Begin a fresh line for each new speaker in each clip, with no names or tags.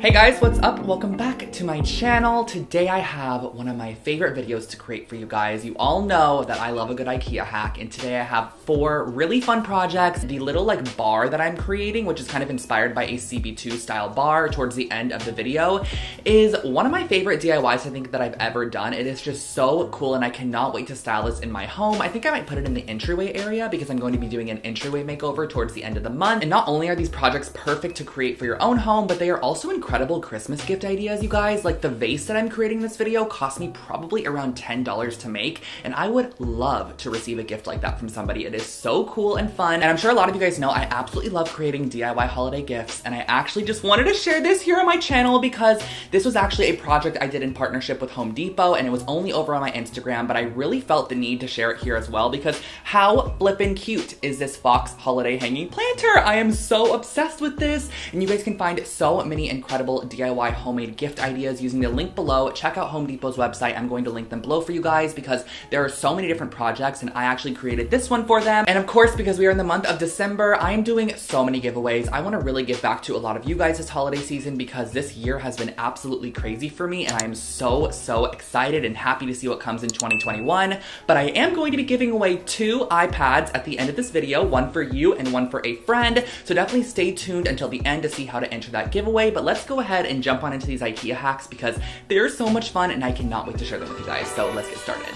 Hey guys, what's up? Welcome back to my channel. Today I have one of my favorite videos to create for you guys. You all know that I love a good IKEA hack, and today I have 4 really fun projects. The little bar that I'm creating, which is kind of inspired by a CB2 style bar towards the end of the video, is one of my favorite DIYs I think that I've ever done. It is just so cool and I cannot wait to style this in my home. I think I might put it in the entryway area because I'm going to be doing an entryway makeover towards the end of the month. And not only are these projects perfect to create for your own home, but they are also incredible Christmas gift ideas, you guys. Like the vase that I'm creating in this video cost me probably around $10 to make, and I would love to receive a gift like that from somebody. It is so cool and fun, and I'm sure a lot of you guys know I absolutely love creating DIY holiday gifts, and I actually just wanted to share this here on my channel because this was actually a project I did in partnership with Home Depot, and it was only over on my Instagram, but I really felt the need to share it here as well because how flippin' cute is this Fox holiday hanging planter? I am so obsessed with this, and you guys can find so many incredible DIY homemade gift ideas using the link below. Check out Home Depot's website. I'm going to link them below for you guys because there are so many different projects, and I actually created this one for them. And of course, because we are in the month of December, I am doing so many giveaways. I want to really give back to a lot of you guys this holiday season because this year has been absolutely crazy for me, and I am so excited and happy to see what comes in 2021. But I am going to be giving away 2 iPads at the end of this video, one for you and one for a friend. So definitely stay tuned until the end to see how to enter that giveaway. But let's go ahead and jump on into these IKEA hacks because they're so much fun and I cannot wait to share them with you guys. So let's get started.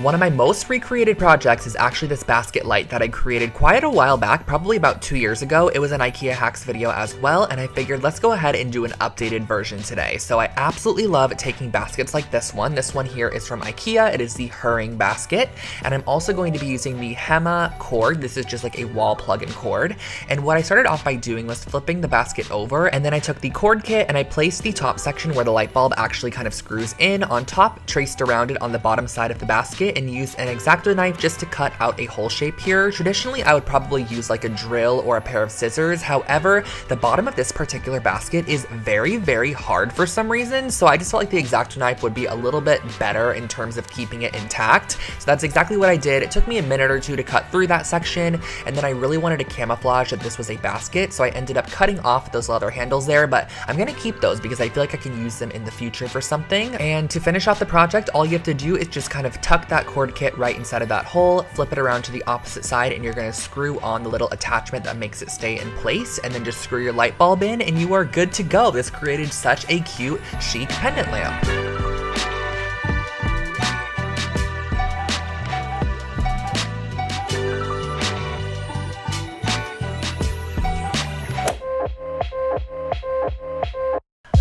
One of my most recreated projects is actually this basket light that I created quite a while back, probably about 2 years ago. It was an IKEA hacks video as well, and I figured let's go ahead and do an updated version today. So I absolutely love taking baskets like this one. This one here is from IKEA. It is the Herring basket, and I'm also going to be using the Hema cord. This is just like a wall plug-in cord. And what I started off by doing was flipping the basket over, and then I took the cord kit and I placed the top section where the light bulb actually kind of screws in on top, traced around it on the bottom side of the basket, and use an X-Acto knife just to cut out a hole shape here. Traditionally, I would probably use like a drill or a pair of scissors. However, the bottom of this particular basket is very hard for some reason, so I just felt like the X-Acto knife would be a little bit better in terms of keeping it intact. So that's exactly what I did. It took me a minute or two to cut through that section, and then I really wanted to camouflage that this was a basket, so I ended up cutting off those leather handles there, but I'm gonna keep those because I feel like I can use them in the future for something. And to finish off the project, all you have to do is just kind of tuck that cord kit right inside of that hole, flip it around to the opposite side, and you're going to screw on the little attachment that makes it stay in place, and then just screw your light bulb in and you are good to go. This created such a cute, chic pendant lamp.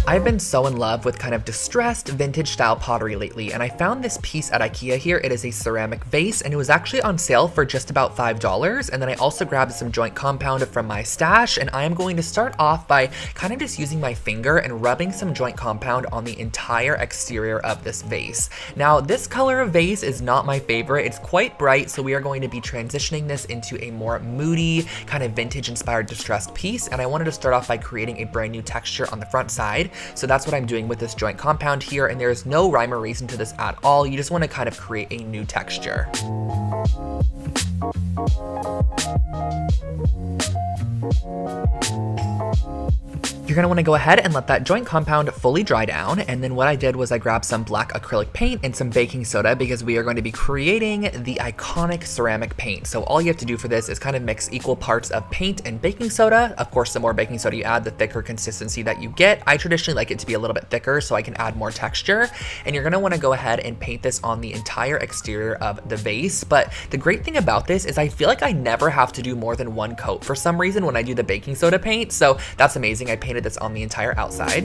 I've been so in love with kind of distressed vintage style pottery lately, and I found this piece at IKEA here. It is a ceramic vase, and it was actually on sale for just about $5. And then I also grabbed some joint compound from my stash, and I am going to start off by kind of just using my finger and rubbing some joint compound on the entire exterior of this vase. Now, this color of vase is not my favorite. It's quite bright, so we are going to be transitioning this into a more moody, kind of vintage inspired distressed piece, and I wanted to start off by creating a brand new texture on the front side. So that's what I'm doing with this joint compound here, and there's no rhyme or reason to this at all. You just want to kind of create a new texture. You're going to want to go ahead and let that joint compound fully dry down, and then what I did was I grabbed some black acrylic paint and some baking soda because we are going to be creating the iconic ceramic paint. So all you have to do for this is kind of mix equal parts of paint and baking soda. Of course, the more baking soda you add, the thicker consistency that you get. I traditionally like it to be a little bit thicker so I can add more texture, and you're going to want to go ahead and paint this on the entire exterior of the vase. But the great thing about this is I feel like I never have to do more than one coat for some reason when I do the baking soda paint, so that's amazing. I painted this on the entire outside.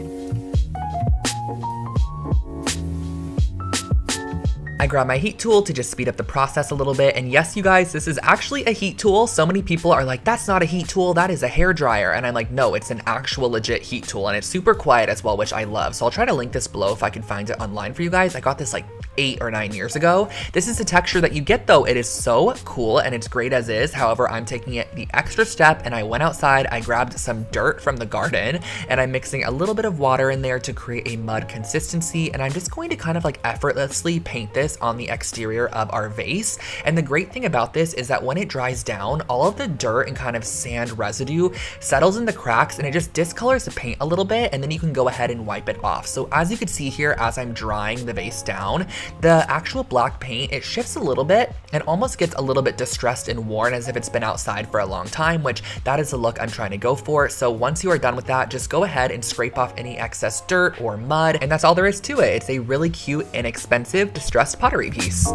I grab my heat tool to just speed up the process a little bit, and yes, you guys, this is actually a heat tool. So many people are like, that's not a heat tool, that is a hair dryer, and I'm like, no, it's an actual legit heat tool, and it's super quiet as well, which I love. So I'll try to link this below if I can find it online for you guys. I got this like 8 or 9 years ago. This is the texture that you get though. It is so cool and it's great as is. However, I'm taking it the extra step and I went outside, I grabbed some dirt from the garden and I'm mixing a little bit of water in there to create a mud consistency, and I'm just going to kind of like effortlessly paint this on the exterior of our vase. And the great thing about this is that when it dries down, all of the dirt and kind of sand residue settles in the cracks and it just discolors the paint a little bit, and then you can go ahead and wipe it off. So as you can see here, as I'm drying the vase down, the actual black paint, it shifts a little bit and almost gets a little bit distressed and worn as if it's been outside for a long time, which that is the look I'm trying to go for. So once you are done with that, just go ahead and scrape off any excess dirt or mud, and that's all there is to it. It's a really cute, inexpensive, distressed pottery piece.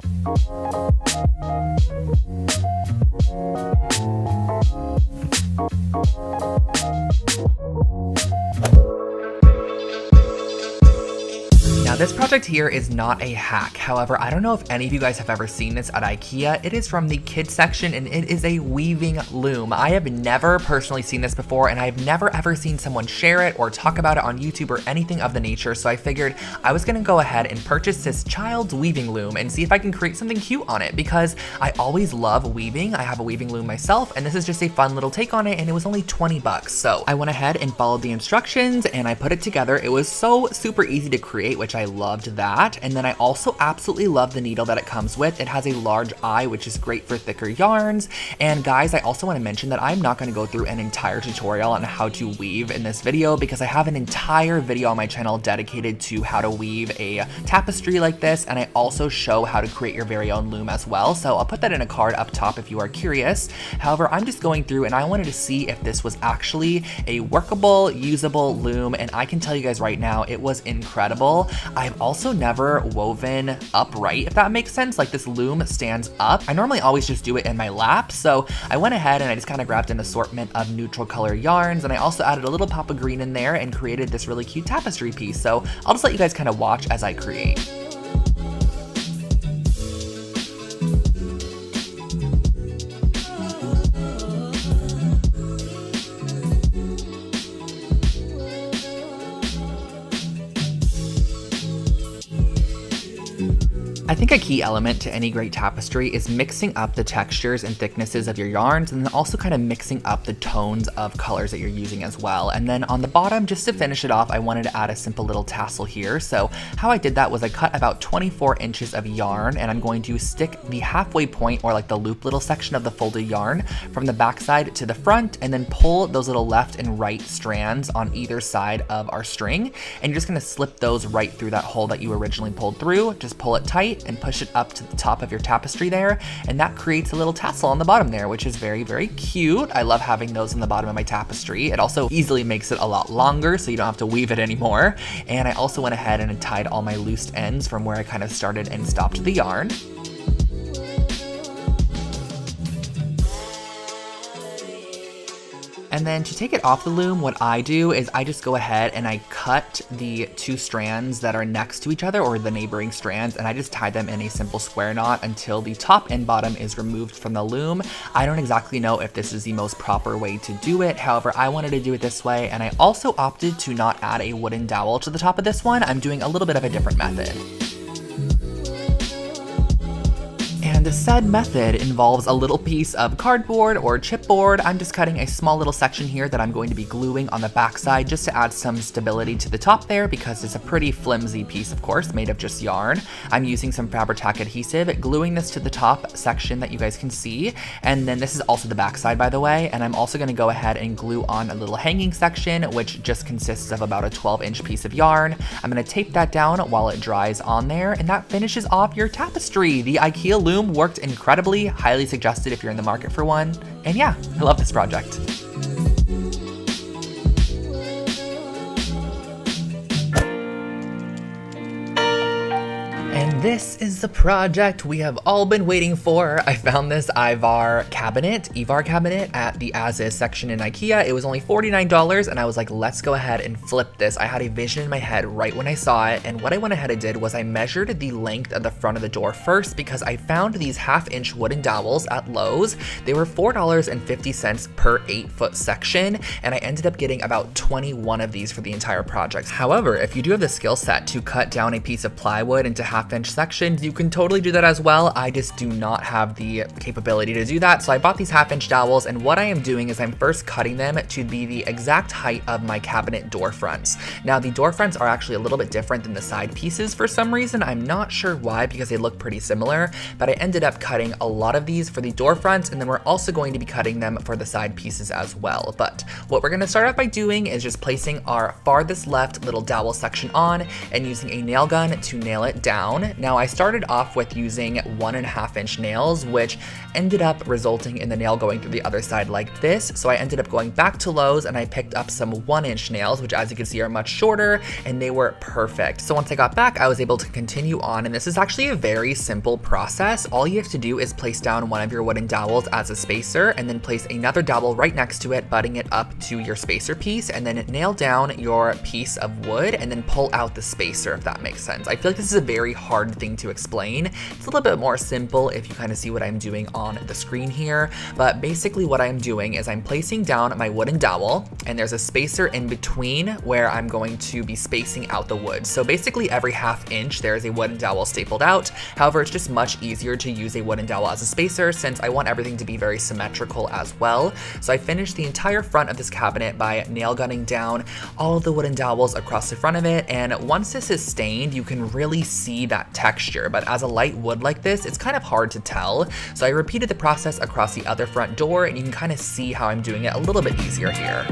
Now this project here is not a hack. However, I don't know if any of you guys have ever seen this at IKEA. It is from the kids section and it is a weaving loom. I have never personally seen this before, and I've never ever seen someone share it or talk about it on YouTube or anything of the nature. So I figured I was gonna go ahead and purchase this child's weaving loom and see if I can create something cute on it, because I always love weaving. I have a weaving loom myself, and this is just a fun little take on it, and it was only 20 bucks. So I went ahead and followed the instructions and I put it together. It was so super easy to create, which I loved that. And then I also absolutely love the needle that it comes with. It has a large eye, which is great for thicker yarns. And guys, I also want to mention that I'm not going to go through an entire tutorial on how to weave in this video, because I have an entire video on my channel dedicated to how to weave a tapestry like this, and I also show how to create your very own loom as well. So I'll put that in a card up top if you are curious. However, I'm just going through and I wanted to see if this was actually a workable, usable loom, and I can tell you guys right now, it was incredible. I've also never woven upright, if that makes sense. Like, this loom stands up. I normally always just do it in my lap, so I went ahead and I just kind of grabbed an assortment of neutral color yarns, and I also added a little pop of green in there and created this really cute tapestry piece. So I'll just let you guys kind of watch as I create. I think a key element to any great tapestry is mixing up the textures and thicknesses of your yarns, and then also kind of mixing up the tones of colors that you're using as well. And then on the bottom, just to finish it off, I wanted to add a simple little tassel here. So how I did that was I cut about 24 inches of yarn, and I'm going to stick the halfway point, or like the loop little section of the folded yarn, from the back side to the front, and then pull those little left and right strands on either side of our string. And you're just gonna slip those right through that hole that you originally pulled through. Just pull it tight and push it up to the top of your tapestry there, and that creates a little tassel on the bottom there, which is very, very cute. I love having those on the bottom of my tapestry. It also easily makes it a lot longer, so you don't have to weave it anymore. And I also went ahead and tied all my loose ends from where I kind of started and stopped the yarn. And then to take it off the loom, what I do is I just go ahead and I cut the two strands that are next to each other, or the neighboring strands, and I just tie them in a simple square knot until the top and bottom is removed from the loom. I don't exactly know if this is the most proper way to do it. However, I wanted to do it this way, and I also opted to not add a wooden dowel to the top of this one. I'm doing a little bit of a different method. And the said method involves a little piece of cardboard or chipboard. I'm just cutting a small little section here that I'm going to be gluing on the backside just to add some stability to the top there, because it's a pretty flimsy piece, of course, made of just yarn. I'm using some Fabri-Tac adhesive, gluing this to the top section that you guys can see. And then this is also the backside, by the way. And I'm also gonna go ahead and glue on a little hanging section, which just consists of about a 12-inch piece of yarn. I'm gonna tape that down while it dries on there, and that finishes off your tapestry. The IKEA loom worked incredibly, highly suggested if you're in the market for one. And yeah, I love this project. And this is the project we have all been waiting for. I found this Ivar cabinet at the As Is section in IKEA. It was only $49, and I was like, let's go ahead and flip this. I had a vision in my head right when I saw it, and what I went ahead and did was I measured the length of the front of the door first, because I found these 1/2-inch wooden dowels at Lowe's. They were $4.50 per 8-foot section, and I ended up getting about 21 of these for the entire project. However, if you do have the skill set to cut down a piece of plywood into 1/2-inch sections, you can totally do that as well. I just do not have the capability to do that. So I bought these 1/2 inch dowels, and what I am doing is I'm first cutting them to be the exact height of my cabinet door fronts. Now the door fronts are actually a little bit different than the side pieces for some reason. I'm not sure why, because they look pretty similar, but I ended up cutting a lot of these for the door fronts, and then we're also going to be cutting them for the side pieces as well. But what we're going to start off by doing is just placing our farthest left little dowel section on and using a nail gun to nail it down. Now I started off with using 1.5 inch nails, which ended up resulting in the nail going through the other side like this. So I ended up going back to Lowe's and I picked up some 1-inch nails, which as you can see are much shorter, and they were perfect. So once I got back, I was able to continue on, and this is actually a very simple process. All you have to do is place down one of your wooden dowels as a spacer, and then place another dowel right next to it, butting it up to your spacer piece, and then nail down your piece of wood and then pull out the spacer, if that makes sense. I feel like this is a very hard thing to explain. It's a little bit more simple if you kind of see what I'm doing on the screen here, but basically what I'm doing is I'm placing down my wooden dowel, and there's a spacer in between where I'm going to be spacing out the wood. So basically every 1/2 inch there is a wooden dowel stapled out. However, it's just much easier to use a wooden dowel as a spacer since I want everything to be very symmetrical as well. So I finished the entire front of this cabinet by nail gunning down all of the wooden dowels across the front of it, and once this is stained, you can really see that texture, but as a light wood like this, it's kind of hard to tell. So I repeated the process across the other front door, and you can kind of see how I'm doing it a little bit easier here.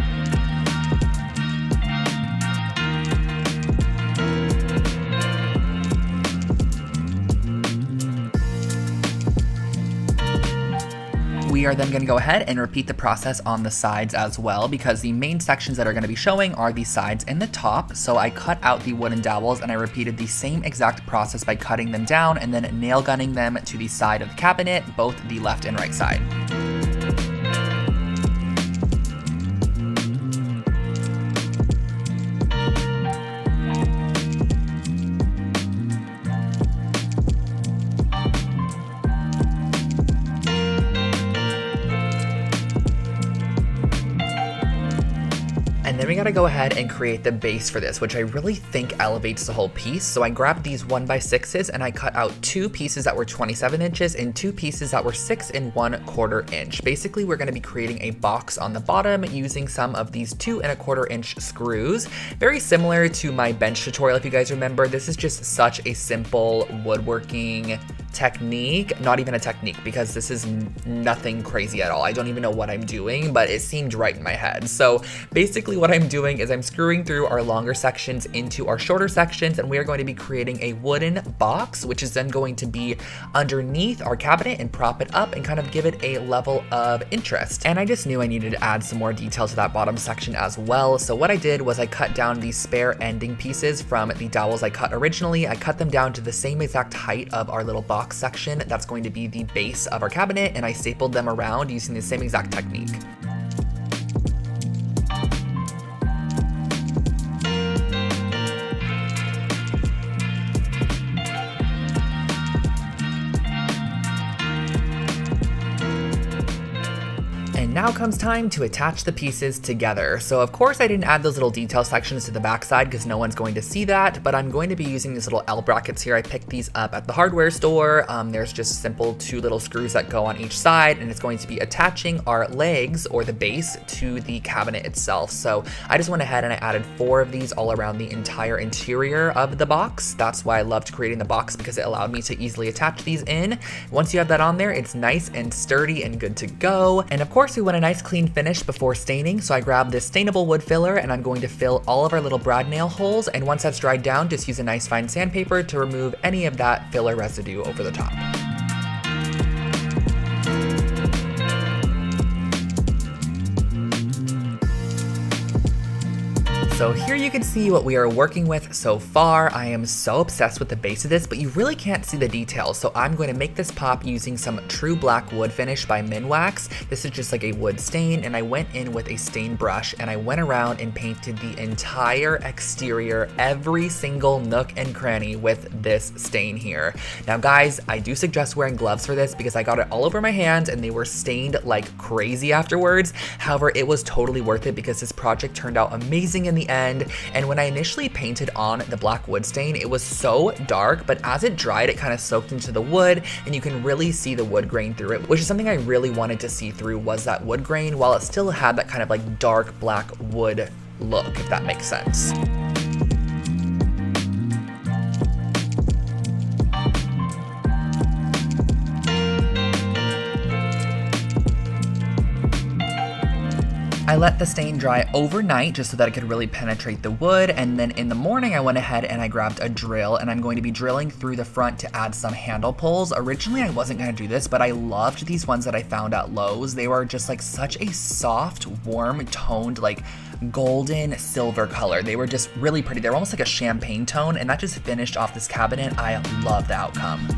We are then going to go ahead and repeat the process on the sides as well, because the main sections that are going to be showing are the sides and the top. So I cut out the wooden dowels and I repeated the same exact process by cutting them down and then nail gunning them to the side of the cabinet, both the left and right side. And then we gotta go ahead and create the base for this, which I really think elevates the whole piece. So I grabbed these 1x6s and I cut out 2 pieces that were 27 inches and 2 pieces that were 6 1/4 inch. Basically, we're gonna be creating a box on the bottom using some of these 2 1/4 inch screws. Very similar to my bench tutorial, if you guys remember. This is just such a simple woodworking technique, not even a technique, because this is nothing crazy at all. I don't even know what I'm doing, but it seemed right in my head. So basically what I'm doing is I'm screwing through our longer sections into our shorter sections, and we are going to be creating a wooden box, which is then going to be underneath our cabinet and prop it up and kind of give it a level of interest. And I just knew I needed to add some more detail to that bottom section as well. So what I did was I cut down these spare ending pieces from the dowels I cut originally. I cut them down to the same exact height of our little box section that's going to be the base of our cabinet, and I stapled them around using the same exact technique. And now comes time to attach the pieces together. So of course I didn't add those little detail sections to the backside because no one's going to see that, but I'm going to be using these little L brackets here. I picked these up at the hardware store. There's just simple 2 little screws that go on each side, and it's going to be attaching our legs or the base to the cabinet itself. So I just went ahead and I added 4 of these all around the entire interior of the box. That's why I loved creating the box, because it allowed me to easily attach these in. Once you have that on there, it's nice and sturdy and good to go. And of course we want a nice clean finish before staining, so I grabbed this stainable wood filler and I'm going to fill all of our little brad nail holes, and once that's dried down, just use a nice fine sandpaper to remove any of that filler residue over the top. So here you can see what we are working with so far. I am so obsessed with the base of this, but you really can't see the details. So I'm going to make this pop using some True Black Wood Finish by Minwax. This is just like a wood stain, and I went in with a stain brush and I went around and painted the entire exterior, every single nook and cranny with this stain here. Now guys, I do suggest wearing gloves for this because I got it all over my hands and they were stained like crazy afterwards. However, it was totally worth it because this project turned out amazing in the end. And when I initially painted on the black wood stain, it was so dark, but as it dried, it kind of soaked into the wood, and you can really see the wood grain through it, which is something I really wanted to see through, was that wood grain, while it still had that kind of like dark black wood look, if that makes sense. I let the stain dry overnight just so that it could really penetrate the wood, and then in the morning I went ahead and I grabbed a drill, and I'm going to be drilling through the front to add some handle pulls. Originally I wasn't going to do this, but I loved these ones that I found at Lowe's. They were just like such a soft, warm toned, like golden silver color. They were just really pretty. They were almost like a champagne tone, and that just finished off this cabinet. I love the outcome.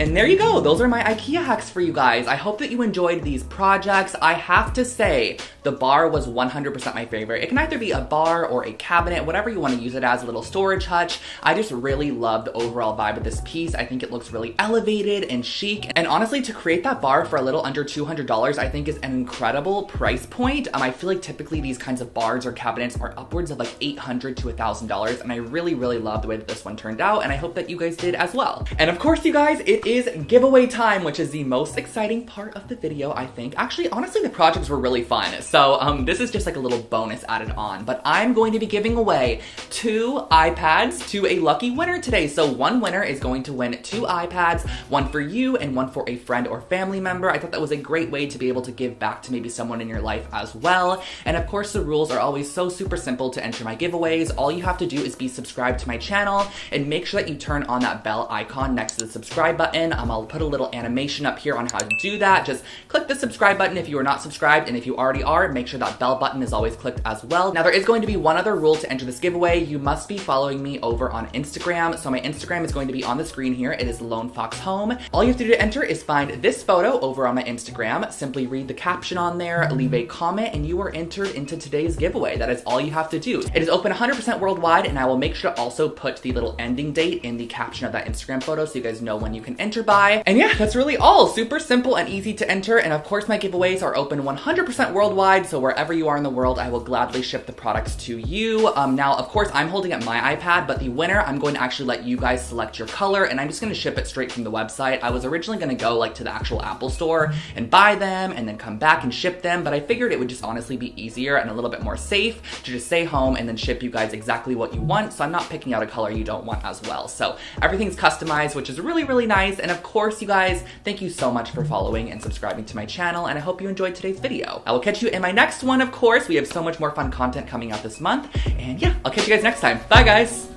And there you go, those are my IKEA hacks for you guys. I hope that you enjoyed these projects. I have to say, the bar was 100% my favorite. It can either be a bar or a cabinet, whatever you want to use it as, a little storage hutch. I just really love the overall vibe of this piece. I think it looks really elevated and chic. And honestly, to create that bar for a little under $200, I think is an incredible price point. I feel like typically these kinds of bars or cabinets are upwards of like $800 to $1,000. And I really, really love the way that this one turned out. And I hope that you guys did as well. And of course, you guys, it is giveaway time, which is the most exciting part of the video, I think. Actually, honestly, the projects were really fun. So this is just like a little bonus added on, but I'm going to be giving away 2 iPads to a lucky winner today. So one winner is going to win 2 iPads, one for you and one for a friend or family member. I thought that was a great way to be able to give back to maybe someone in your life as well. And of course, the rules are always so super simple to enter my giveaways. All you have to do is be subscribed to my channel and make sure that you turn on that bell icon next to the subscribe button. I'll put a little animation up here on how to do that. Just click the subscribe button if you are not subscribed, and if you already are, make sure that bell button is always clicked as well. Now, there is going to be one other rule to enter this giveaway. You must be following me over on Instagram. So my Instagram is going to be on the screen here. It is Lone Fox Home. All you have to do to enter is find this photo over on my Instagram. Simply read the caption on there, leave a comment, and you are entered into today's giveaway. That is all you have to do. It is open 100% worldwide, and I will make sure to also put the little ending date in the caption of that Instagram photo so you guys know when you can enter by. And yeah, that's really all. Super simple and easy to enter. And of course, my giveaways are open 100% worldwide. So wherever you are in the world, I will gladly ship the products to you. Now, of course, I'm holding up my iPad, but the winner, I'm going to actually let you guys select your color, and I'm just going to ship it straight from the website. I was originally going to go like to the actual Apple store and buy them and then come back and ship them, but I figured it would just honestly be easier and a little bit more safe to just stay home and then ship you guys exactly what you want. So I'm not picking out a color you don't want as well. So everything's customized, which is really, really nice. And of course, you guys, thank you so much for following and subscribing to my channel, and I hope you enjoyed today's video. I will catch you in my next one, of course. We have so much more fun content coming out this month, and yeah, I'll catch you guys next time. Bye, guys!